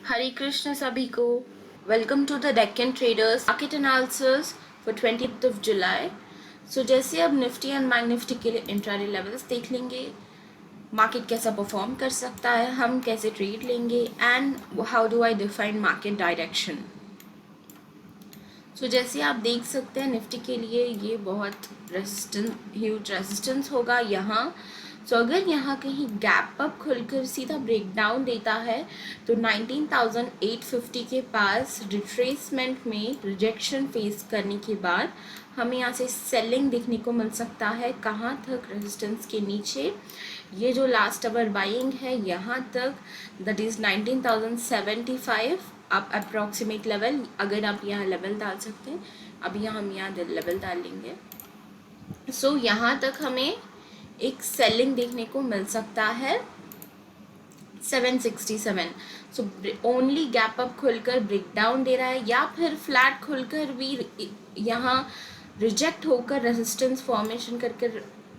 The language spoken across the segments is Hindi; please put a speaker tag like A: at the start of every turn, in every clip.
A: हरे कृष्ण सभी को। Welcome to the Deccan traders market analysis for 20th July. So जैसे अब निफ्टी एंड बैंक निफ्टी के लिए इंट्राडे लेवल्स देख लेंगे, मार्केट कैसा परफॉर्म कर सकता है, हम कैसे ट्रेड लेंगे and how do I define market direction. So जैसे आप देख सकते हैं निफ्टी के लिए ये बहुत ह्यूज रेजिस्टेंस होगा यहाँ। सो अगर यहाँ कहीं गैप अप खुलकर सीधा ब्रेकडाउन देता है तो 19,850 के पास रिट्रेसमेंट में रिजेक्शन फेस करने के बाद हमें यहाँ से सेलिंग देखने को मिल सकता है। कहाँ तक? रेजिस्टेंस के नीचे। ये जो लास्ट आवर बाइंग है यहाँ तक, दैट इज़ 19,075 आप अप्रॉक्सीमेट लेवल, अगर आप यहाँ लेवल डाल सकते हैं। अभी यहाँ हम यहाँ लेवल डाल लेंगे। सो यहाँ तक हमें एक सेलिंग देखने को मिल सकता है 767। सो ओनली गैप अप खुलकर ब्रेकडाउन दे रहा है या फिर फ्लैट खुलकर भी यहाँ रिजेक्ट होकर रेजिस्टेंस फॉर्मेशन करके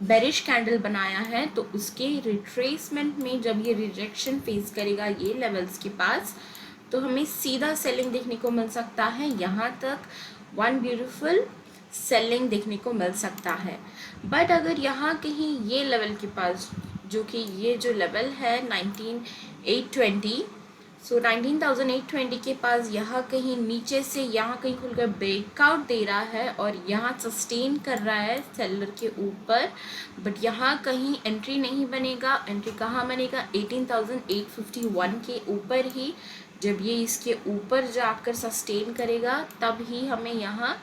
A: बेरिश कैंडल बनाया है, तो उसके रिट्रेसमेंट में जब ये रिजेक्शन फेस करेगा ये लेवल्स के पास, तो हमें सीधा सेलिंग देखने को मिल सकता है। यहाँ तक वन ब्यूटीफुल सेलिंग देखने को मिल सकता है। बट अगर यहाँ कहीं ये लेवल के पास, जो कि ये जो लेवल है 19,820, सो 19,820 के पास यहाँ कहीं नीचे से यहाँ कहीं खुलकर ब्रेकआउट दे रहा है और यहाँ सस्टेन कर रहा है सेलर के ऊपर, बट यहाँ कहीं एंट्री नहीं बनेगा। एंट्री कहाँ बनेगा? 18,851 के ऊपर ही। जब ये इसके ऊपर जाकर सस्टेन करेगा तब ही हमें यहाँ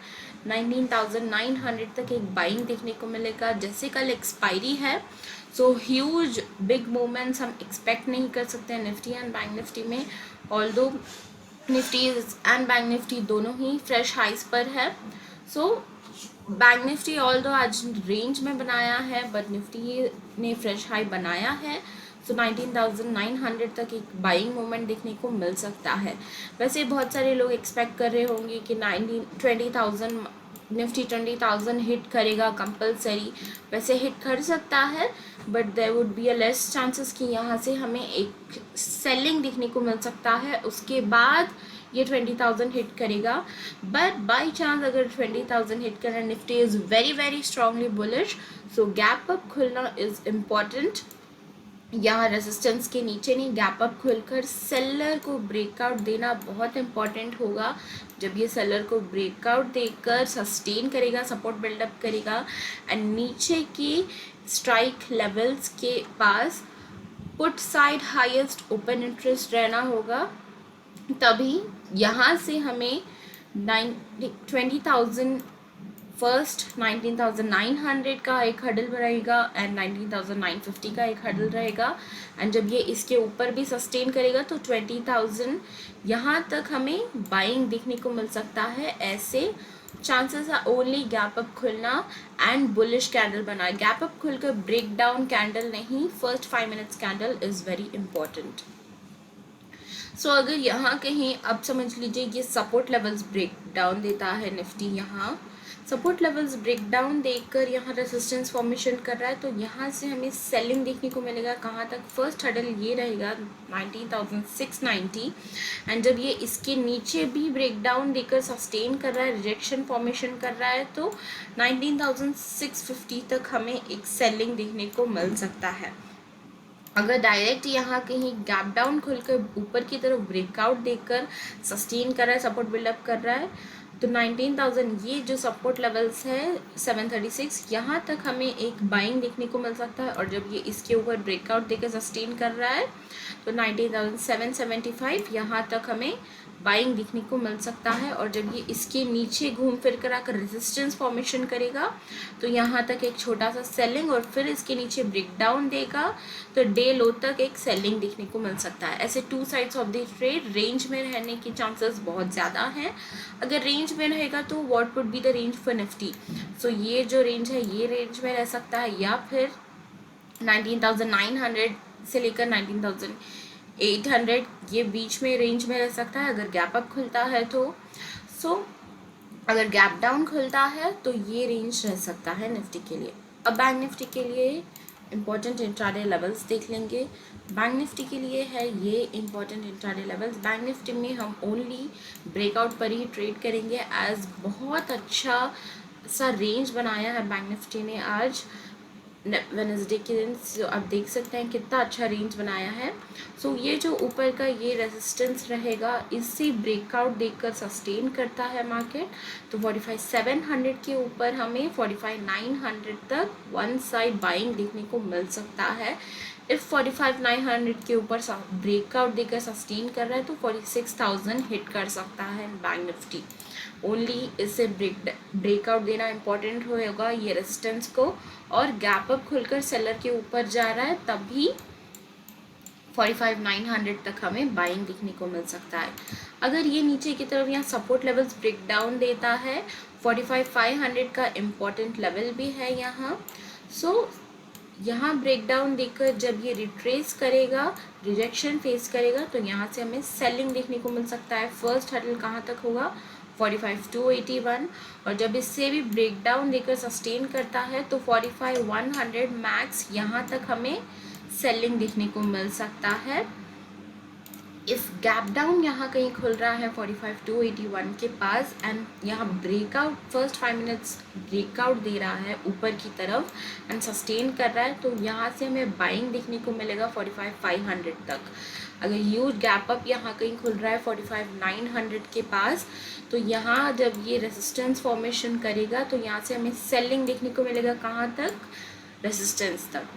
A: 19,900 तक एक बाइंग देखने को मिलेगा। जैसे कल एक्सपायरी है, सो ह्यूज बिग मूवमेंट्स हम एक्सपेक्ट नहीं कर सकते हैं निफ्टी एंड बैंक निफ्टी में। Although Nifty and bank Nifty दोनों ही फ्रेश हाइस पर है। सो बैंक निफ्टी ऑल्दो आज रेंज में बनाया है, बट निफ्टी ने फ्रेश हाई बनाया है। सो 19,900 तक एक बाइंग मूवमेंट देखने को मिल सकता है। वैसे बहुत सारे लोग एक्सपेक्ट कर रहे होंगे कि 20,000 निफ्टी 20,000 हिट करेगा कंपलसरी। वैसे हिट कर सकता है, but there would be a less chances कि यहाँ से हमें एक सेलिंग देखने को मिल सकता है। उसके बाद ये 20,000 हिट करेगा। बट बाई चांस अगर 20,000 हिट करें, Nifty is very very strongly bullish. So gap up Khulna is important. यहाँ रेजिस्टेंस के नीचे नहीं, गैप अप खुलकर सेलर को ब्रेकआउट देना बहुत इंपॉर्टेंट होगा। जब ये सेलर को ब्रेकआउट देकर सस्टेन करेगा, सपोर्ट बिल्डअप करेगा एंड नीचे की स्ट्राइक लेवल्स के पास put side highest open interest रहना होगा, तभी यहाँ से हमें 20,000 फर्स्ट 19,900 का एक हडल रहेगा एंड 19,950 का एक हडल रहेगा। एंड जब ये इसके ऊपर भी सस्टेन करेगा तो 20,000 यहाँ तक हमें बाइंग देखने को मिल सकता है। ऐसे chances are only gap up खुलना एंड बुलिश कैंडल बना। गैप अप खुलकर ब्रेक डाउन कैंडल नहीं, first 5 minutes candle is very important. So अगर यहाँ कहीं अब समझ लीजिए ये सपोर्ट लेवल्स ब्रेक डाउन देता है, निफ्टी यहाँ सपोर्ट लेवल्स ब्रेक डाउन देकर यहाँ रेजिस्टेंस फॉर्मेशन कर रहा है, तो यहाँ से हमें सेलिंग देखने को मिलेगा। कहाँ तक? फर्स्ट हडल ये रहेगा 19,690 एंड जब ये इसके नीचे भी ब्रेक डाउन देकर सस्टेन कर रहा है, रिजेक्शन फॉर्मेशन कर रहा है, तो 19,650 तक हमें एक सेलिंग देखने को मिल सकता है। अगर डायरेक्ट यहाँ कहीं गैप डाउन खुलकर ऊपर की तरफ ब्रेकआउट देकर सस्टेन कर रहा है, सपोर्ट बिल्डअप कर रहा है, तो 19,000 ये जो सपोर्ट लेवल्स है 736, यहाँ तक हमें एक बाइंग देखने को मिल सकता है। और जब ये इसके ऊपर ब्रेकआउट देकर सस्टेन कर रहा है तो 19,775 यहाँ तक हमें बाइंग देखने को मिल सकता है। और जब ये इसके नीचे घूम फिर कर आकर रेजिस्टेंस फॉर्मेशन करेगा तो यहाँ तक एक छोटा सा सेलिंग और फिर इसके नीचे ब्रेक डाउन देगा, तो डे लो तक एक सेलिंग देखने को मिल सकता है। ऐसे two sides of the trade range में रहने के चांसेस बहुत ज़्यादा हैं। अगर रेंज में रहेगा तो what would be the range for Nifty? So ये जो रेंज है ये रेंज में रह सकता है, या फिर 19,900 से लेकर 19,800 ये बीच में रेंज में रह सकता है अगर गैप अप खुलता है तो। सो अगर गैप डाउन खुलता है तो ये रेंज रह सकता है निफ्टी के लिए। अब बैंक निफ्टी के लिए इम्पॉर्टेंट इंट्राडे लेवल्स देख लेंगे। बैंक निफ्टी के लिए है ये important intraday levels. Bank Nifty में हम ओनली ब्रेकआउट पर ही ट्रेड करेंगे, एज बहुत अच्छा सा रेंज बनाया है बैंक निफ्टी ने आज वेडनेसडे के दिन। आप देख सकते हैं कितना अच्छा रेंज बनाया है। सो ये जो ऊपर का ये रेजिस्टेंस रहेगा, इससे ब्रेकआउट देकर सस्टेन करता है मार्केट, तो 45,700 के ऊपर हमें 45,900 तक वन साइड बाइंग देखने को मिल सकता है। इफ़ 45,900 के ऊपर ब्रेकआउट देकर सस्टेन कर रहा है तो 46,000 हिट कर सकता है बैंक निफ्टी। ओनली इससे ब्रेकआउट देना इम्पॉर्टेंट होगा ये रेजिस्टेंस को, और गैप अप खुलकर सेलर के ऊपर जा रहा है तभी 45,900 तक हमें बाइंग देखने को मिल सकता है। अगर ये नीचे की तरफ यहाँ सपोर्ट लेवल्स ब्रेक डाउन देता है, 45,500 का इम्पॉर्टेंट लेवल भी है यहाँ। सो यहाँ ब्रेक डाउन देकर जब ये रिट्रेस करेगा, रिजेक्शन फेस करेगा, तो यहाँ से हमें सेलिंग देखने को मिल सकता है। फर्स्ट हर्डल कहाँ तक होगा, 45,281, और जब इससे भी ब्रेक डाउन देकर सस्टेन करता है तो 45,100 मैक्स यहाँ तक हमें सेलिंग देखने को मिल सकता है। इफ गैप डाउन यहाँ कहीं खुल रहा है 45,281 के पास, एंड यहाँ ब्रेकआउट फर्स्ट 5 मिनट्स ब्रेकआउट दे रहा है ऊपर की तरफ एंड सस्टेन कर रहा है, तो यहाँ से हमें बाइंग देखने को मिलेगा 45,500 तक। अगर ह्यूज गैप अप यहाँ कहीं खुल रहा है 45,900 के पास, तो यहाँ जब ये रेजिस्टेंस फॉर्मेशन करेगा तो यहाँ से हमें सेलिंग देखने को मिलेगा कहाँ तक, रेजिस्टेंस तक।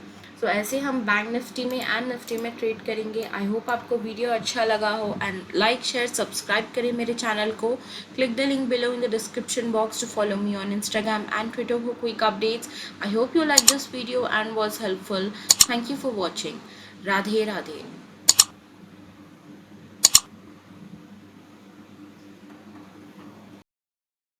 A: सो ऐसे हम बैंक निफ्टी में एंड निफ्टी में ट्रेड करेंगे। आई होप आपको वीडियो अच्छा लगा हो, एंड लाइक शेयर सब्सक्राइब करें मेरे चैनल को। Click the link below in the description box to follow me on Instagram and Twitter for quick updates. I hope you like this video and was helpful. Thank you for watching. Radhe Radhe.